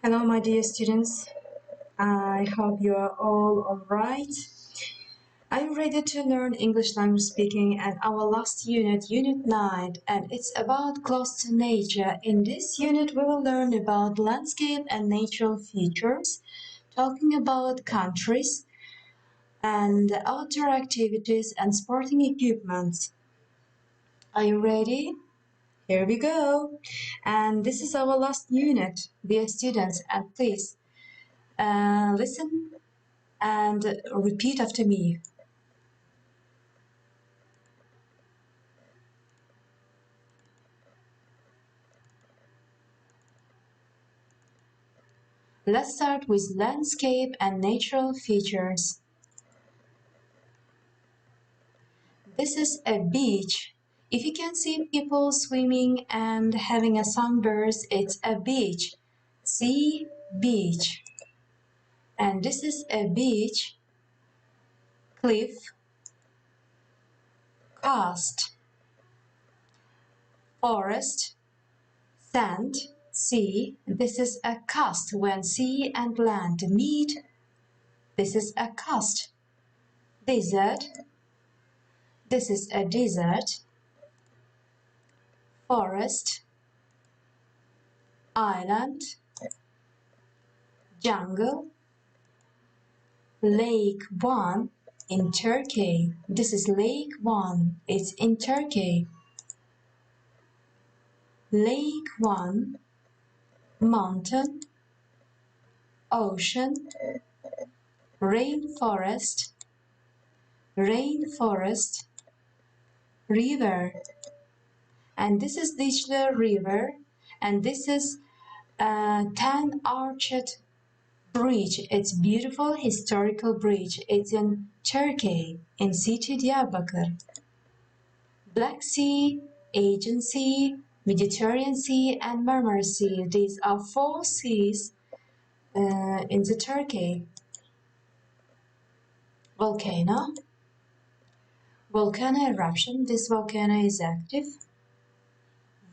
Hello, my dear students. I hope you are all alright. Are you ready to learn English language speaking at our last unit, Unit 9, and it's about close to nature. In this unit, we will learn about landscape and natural features, talking about countries and outdoor activities and sporting equipment. Are you ready? Here we go. And this is our last unit, dear students, and please listen and repeat after me. Let's start with landscape and natural features. This is a beach. If you can see people swimming and having a sunburst, it's a beach. See, beach. And this is a beach, cliff, coast, forest, sand, sea. This is a coast when sea and land meet. This is a coast. Desert. This is a desert. Forest. Island. Jungle. Lake One in Turkey. This is Lake One. It's in Turkey. Lake One. Mountain. Ocean. Rainforest. Rainforest. River. And this is Dicle River. And this is a 10-arched bridge. It's beautiful historical bridge. It's in Turkey, in city Diyarbakır. Black Sea, Aegean Sea, Mediterranean Sea, and Marmara Sea. These are 4 seas in the Turkey. Volcano. Volcano eruption. This volcano is active.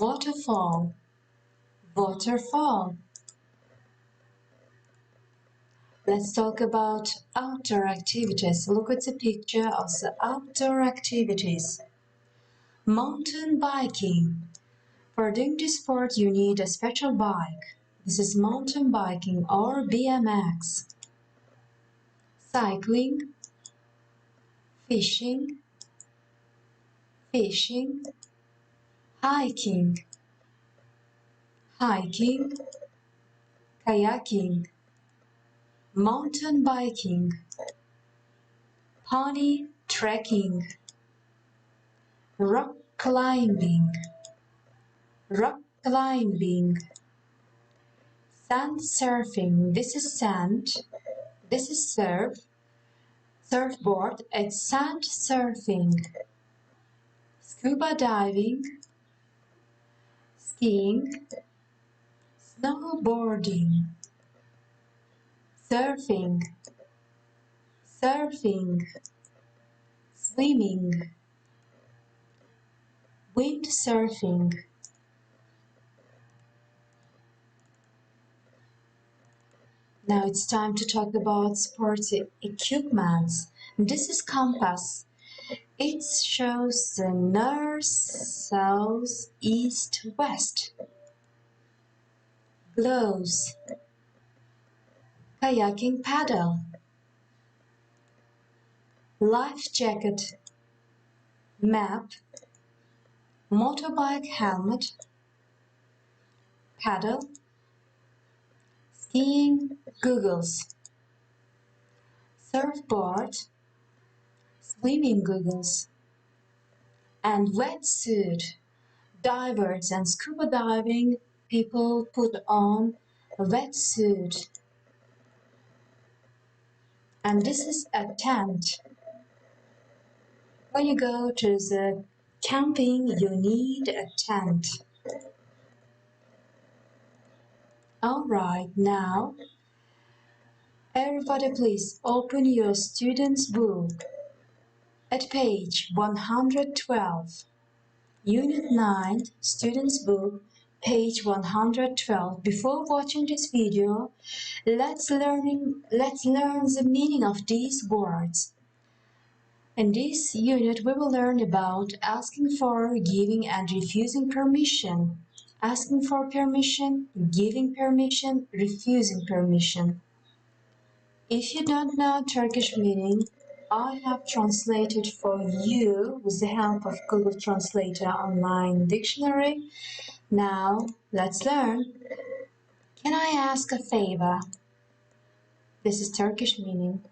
Waterfall. Waterfall. Let's talk about outdoor activities. Look at the picture of the outdoor activities. Mountain biking. For doing this sport, you need a special bike. This is mountain biking or BMX. Cycling. Fishing. Fishing. Hiking. Hiking. Kayaking. Mountain biking. Pony trekking. Rock climbing. Rock climbing. Sand surfing. This is sand. This is surfboard. It's sand surfing. Scuba diving. Skiing. Snowboarding. Surfing. Surfing. Swimming. Windsurfing. Now it's time to talk about sports equipment. This is compass. It shows the north, south, east, west. Gloves. Kayaking paddle. Life jacket. Map. Motorbike helmet. Paddle. Skiing goggles. Surfboard. Swimming goggles. And wetsuit. Divers and scuba diving people put on a wetsuit. And this is a tent. When you go to the camping, you need a tent. Alright, now everybody please open your student's book at page 112. Unit 9, Student's Book, page 112. Before watching this video, let's learn the meaning of these words. In this unit, we will learn about asking for, giving, and refusing permission. Asking for permission, giving permission, refusing permission. If you don't know Turkish meaning, I have translated for you with the help of Google Translator online dictionary. Now, let's learn. Can I ask a favor? This is Turkish meaning.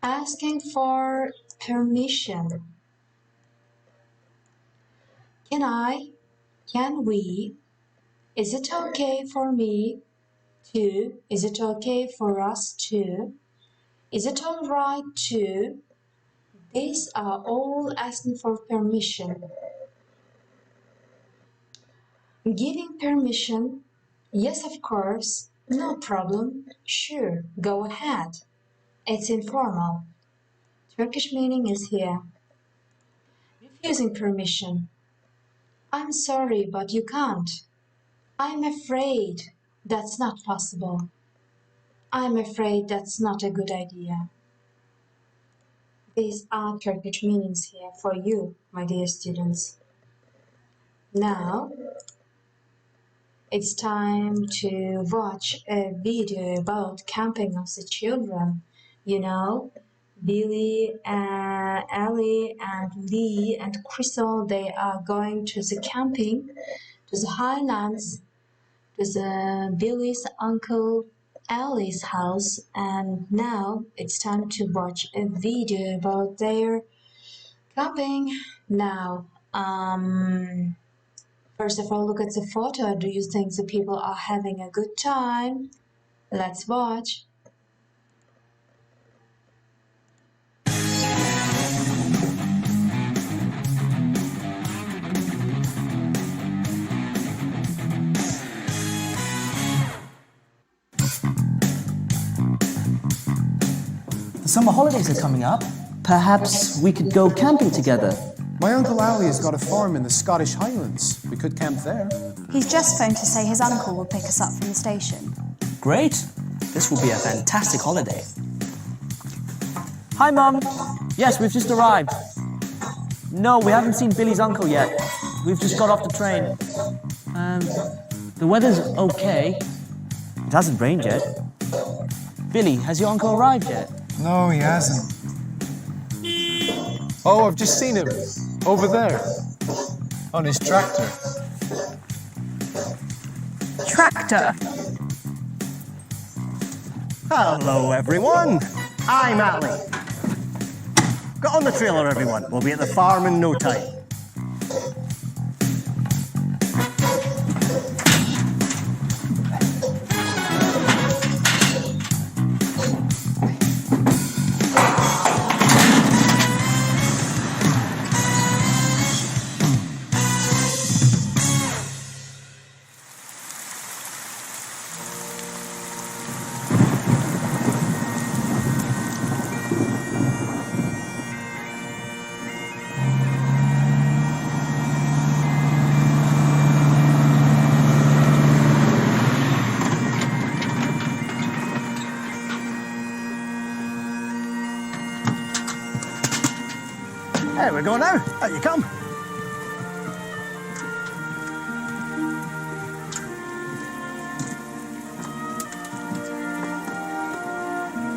Asking for permission. Can we? Is it okay for me to? Is it okay for us to? Is it all right to? These are all asking for permission. Giving permission, yes, of course, no problem, sure, go ahead. It's informal. Turkish meaning is here. Refusing permission. I'm sorry, but you can't. I'm afraid that's not possible. I'm afraid that's not a good idea. These are Turkish meanings here for you, my dear students. Now, it's time to watch a video about camping of the children. You know, Billy, Ali, and Lee, and Crystal, they are going to the camping, to the highlands, to the Billy's uncle Ali's house, and now it's time to watch a video about their camping. Now, first of all, look at the photo. Do you think the people are having a good time? Let's watch. The summer holidays are coming up. Perhaps we could go camping together. My Uncle Ali has got a farm in the Scottish Highlands. We could camp there. He's just phoned to say his uncle will pick us up from the station. Great. This will be a fantastic holiday. Hi, Mum. Yes, we've just arrived. No, we haven't seen Billy's uncle yet. We've just got off the train. The weather's okay. It hasn't rained yet. Billy, has your uncle arrived yet? No, he hasn't. Oh, I've just seen him. Over there. On his tractor. Tractor? Hello, everyone. I'm Ali. Get on the trailer, everyone. We'll be at the farm in no time. There we go now. Out you come.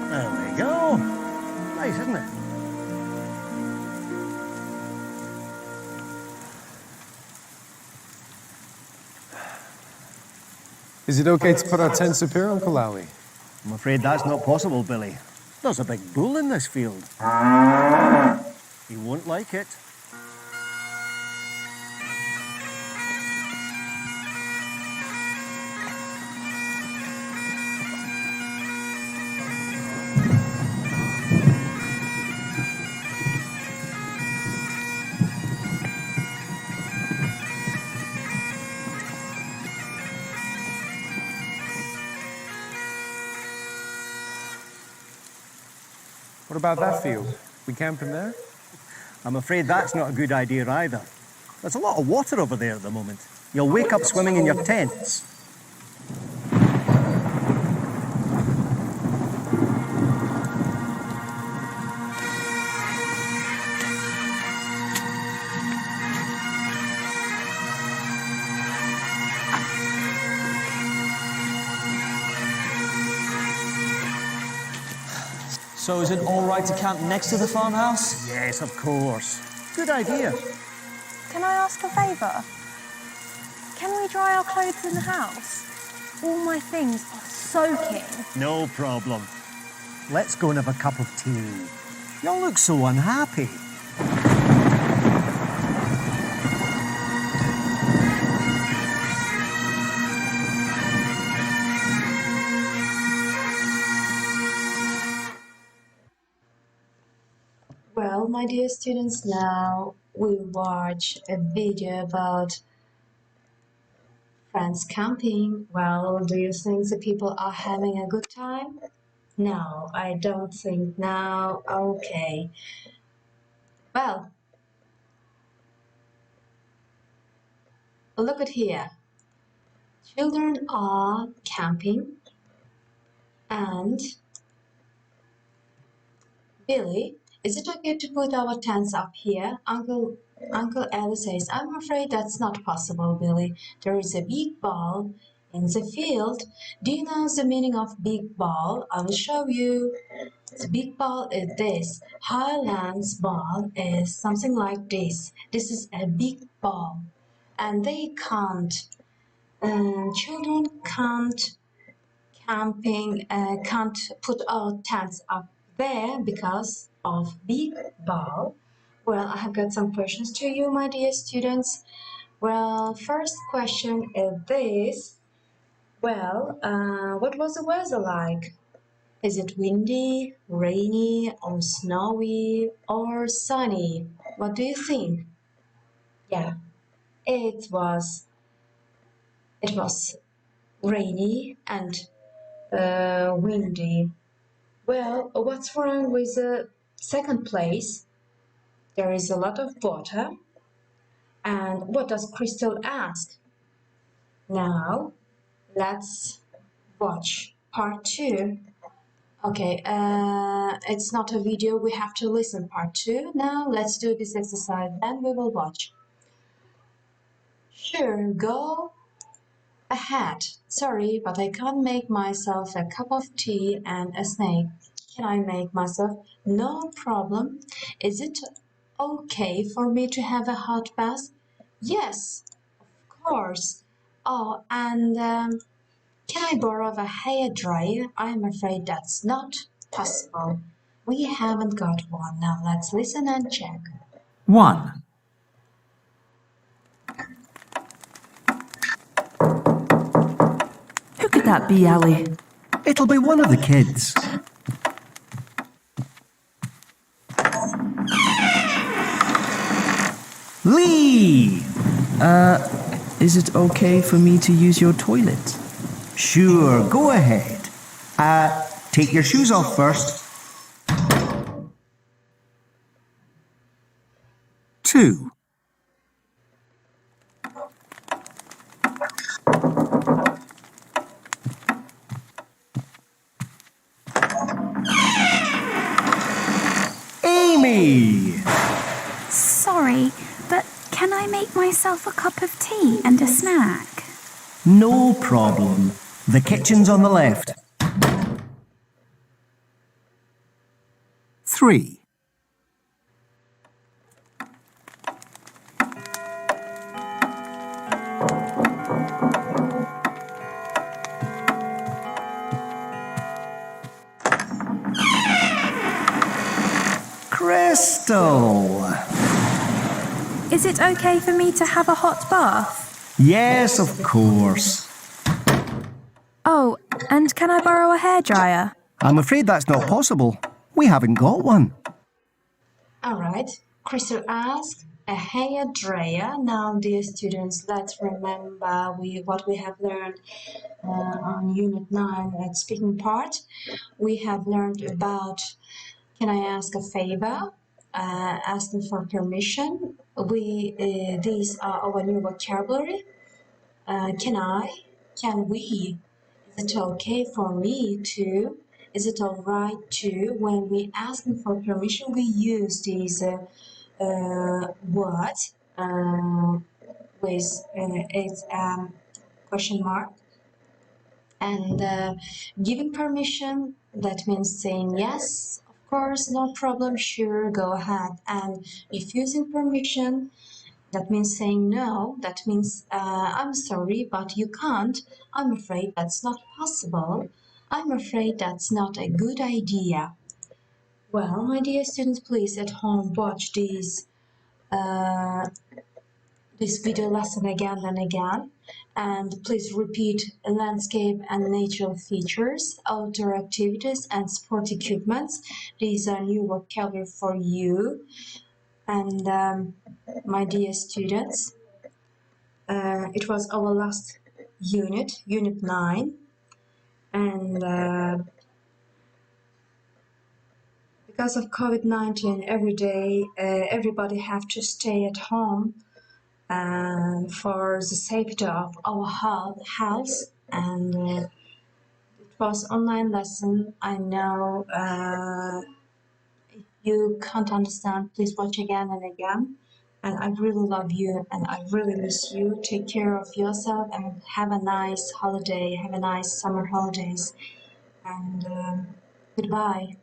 There we go. Nice, isn't it? Is it okay to put our tents up here, Uncle Ali? I'm afraid that's not possible, Billy. There's a big bull in this field. He won't like it. What about that field? We camping there? I'm afraid that's not a good idea either. There's a lot of water over there at the moment. You'll wake up swimming in your tents. So is it all right to camp next to the farmhouse? Yes, of course. Good idea. Can I ask a favour? Can we dry our clothes in the house? All my things are soaking. No problem. Let's go and have a cup of tea. You all look so unhappy. Well, my dear students, now we watch a video about friends camping. Well, do you think the people are having a good time? No, I don't think now. Okay. Well, look at here. Children are camping and Billy, is it okay to put our tents up here? Uncle Ellie says, I'm afraid that's not possible, Billy. There is a big ball in the field. Do you know the meaning of big ball? I will show you. The big ball is this. Highlands ball is something like this. This is a big ball. And they can't, children can't put our tents up there because of big ball. Well, I have got some questions to you, my dear students. Well, first question is this. Well, what was the weather like? Is it windy, rainy, or snowy, or sunny? What do you think? Yeah, it was rainy and windy. Well, what's wrong with the second place? There is a lot of water. And what does Crystal ask? Now, let's watch part 2. Okay, it's not a video, we have to listen part 2. Now, let's do this exercise, then we will watch. Sure, go ahead. Sorry, but I can't make myself a cup of tea and a snack. Can I make myself? No problem. Is it okay for me to have a hot bath? Yes, of course. Oh, and can I borrow a hair dryer? I'm afraid that's not possible. We haven't got one. Now let's listen and check. 1. Who could that be, Ali? It'll be one of the kids. Lee! Is it okay for me to use your toilet? Sure, go ahead. Take your shoes off first. 2. Amy! Sorry, but can I make myself a cup of tea and a snack? No problem. The kitchen's on the left. 3. Crystal! Is it okay for me to have a hot bath? Yes, of course. Oh, and can I borrow a hairdryer? I'm afraid that's not possible. We haven't got one. All right, Crystal asked a hair dryer. Now, dear students, let's remember what we have learned on Unit 9 at speaking part. We have learned about can I ask a favor, asking for permission. These are our new vocabulary. Can I? Can we? Is it okay for me to? Is it alright to? When we ask for permission, we use these what with its question mark. And giving permission, that means saying yes, of course, no problem, sure, go ahead. And refusing permission, that means saying no, that means I'm sorry, but you can't. I'm afraid that's not possible. I'm afraid that's not a good idea. Well, my dear students, please at home watch this video lesson again and again, and please repeat landscape and natural features, outdoor activities and sport equipments. These are new vocabulary for you. And my dear students, it was our last unit, unit 9, and because of COVID-19, every day everybody have to stay at home and for the safety of our health. And it was online lesson. I know if you can't understand, please watch again and again. And I really love you and I really miss you. Take care of yourself and have a nice holiday. Have a nice summer holidays. And goodbye.